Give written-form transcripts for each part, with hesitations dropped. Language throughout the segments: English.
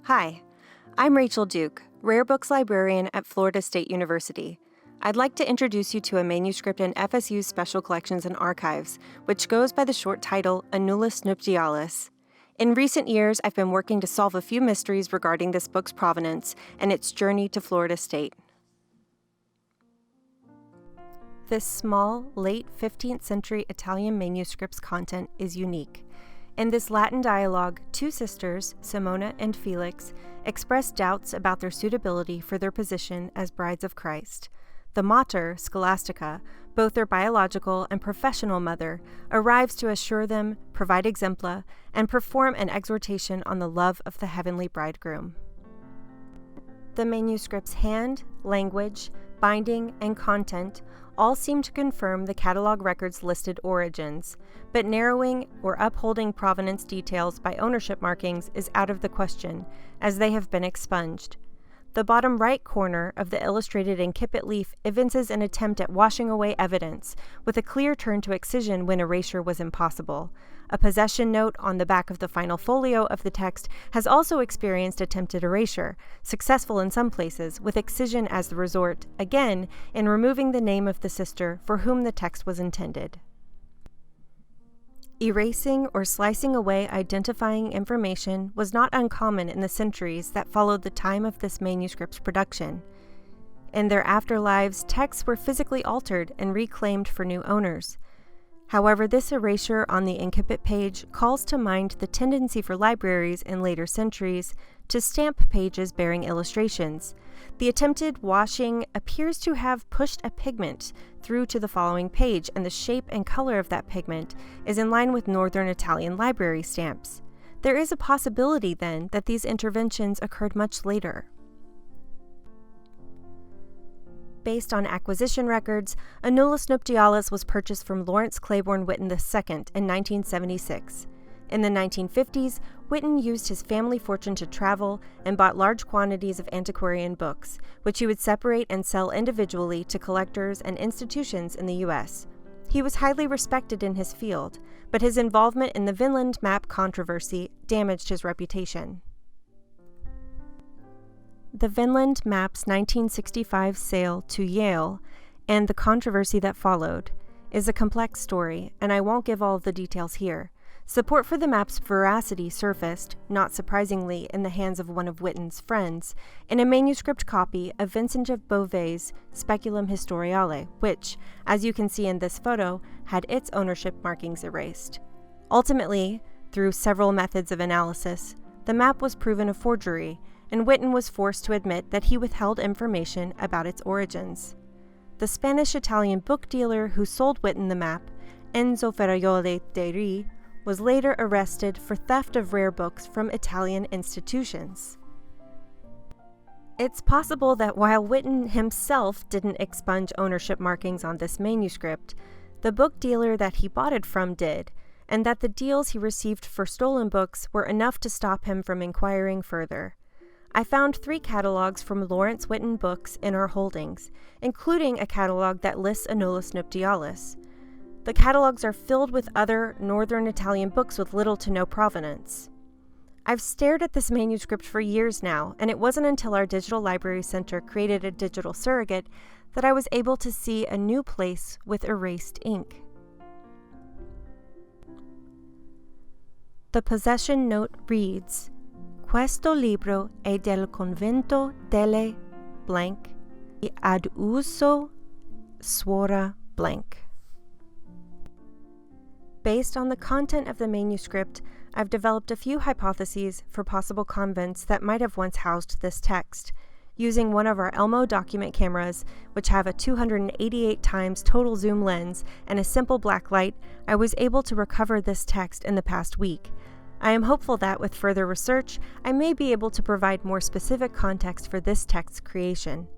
Hi, I'm Rachel Duke, Rare Books Librarian at Florida State University. I'd like to introduce you to a manuscript in FSU's Special Collections and Archives, which goes by the short title Annulus Nuptialis. In recent years, I've been working to solve a few mysteries regarding this book's provenance and its journey to Florida State. This small, late 15th century Italian manuscript's content is unique. In this Latin dialogue, two sisters, Simona and Felix, express doubts about their suitability for their position as brides of Christ. The mater, Scholastica, both their biological and professional mother, arrives to assure them, provide exempla, and perform an exhortation on the love of the heavenly bridegroom. The manuscript's hand, language, binding, and content all seem to confirm the catalog record's listed origins, but narrowing or upholding provenance details by ownership markings is out of the question, as they have been expunged. The bottom right corner of the illustrated incipit leaf evinces an attempt at washing away evidence, with a clear turn to excision when erasure was impossible. A possession note on the back of the final folio of the text has also experienced attempted erasure, successful in some places, with excision as the resort, again, in removing the name of the sister for whom the text was intended. Erasing or slicing away identifying information was not uncommon in the centuries that followed the time of this manuscript's production. In their afterlives, texts were physically altered and reclaimed for new owners. However, this erasure on the incipit page calls to mind the tendency for libraries in later centuries to stamp pages bearing illustrations. The attempted washing appears to have pushed a pigment through to the following page, and the shape and color of that pigment is in line with Northern Italian library stamps. There is a possibility, then, that these interventions occurred much later. Based on acquisition records, Annulus Nuptialis was purchased from Laurence Claiborne Witten II in 1976. In the 1950s, Witten used his family fortune to travel and bought large quantities of antiquarian books, which he would separate and sell individually to collectors and institutions in the U.S. He was highly respected in his field, but his involvement in the Vinland map controversy damaged his reputation. The Vinland map's 1965 sale to Yale, and the controversy that followed, is a complex story, and I won't give all of the details here. Support for the map's veracity surfaced, not surprisingly in the hands of one of Witten's friends, in a manuscript copy of Vincent of Beauvai's Speculum Historiale, which, as you can see in this photo, had its ownership markings erased. Ultimately, through several methods of analysis, the map was proven a forgery, and Witten was forced to admit that he withheld information about its origins. The Spanish-Italian book dealer who sold Witten the map, Enzo Ferraioli de Ri, was later arrested for theft of rare books from Italian institutions. It's possible that while Witten himself didn't expunge ownership markings on this manuscript, the book dealer that he bought it from did, and that the deals he received for stolen books were enough to stop him from inquiring further. I found 3 catalogs from Laurence Witten books in our holdings, including a catalog that lists Annulus Nuptialis. The catalogs are filled with other Northern Italian books with little to no provenance. I've stared at this manuscript for years now, and it wasn't until our Digital Library Center created a digital surrogate that I was able to see a new place with erased ink. The possession note reads, Questo libro è del convento delle blank ad uso suora blank. Based on the content of the manuscript, I've developed a few hypotheses for possible convents that might have once housed this text. Using one of our ELMO document cameras, which have a 288 times total zoom lens and a simple black light, I was able to recover this text in the past week. I am hopeful that, with further research, I may be able to provide more specific context for this text's creation.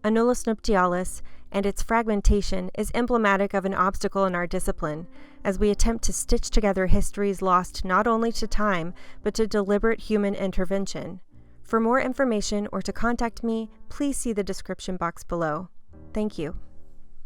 Annulus Nuptialis and its fragmentation is emblematic of an obstacle in our discipline, as we attempt to stitch together histories lost not only to time, but to deliberate human intervention. For more information or to contact me, please see the description box below. Thank you.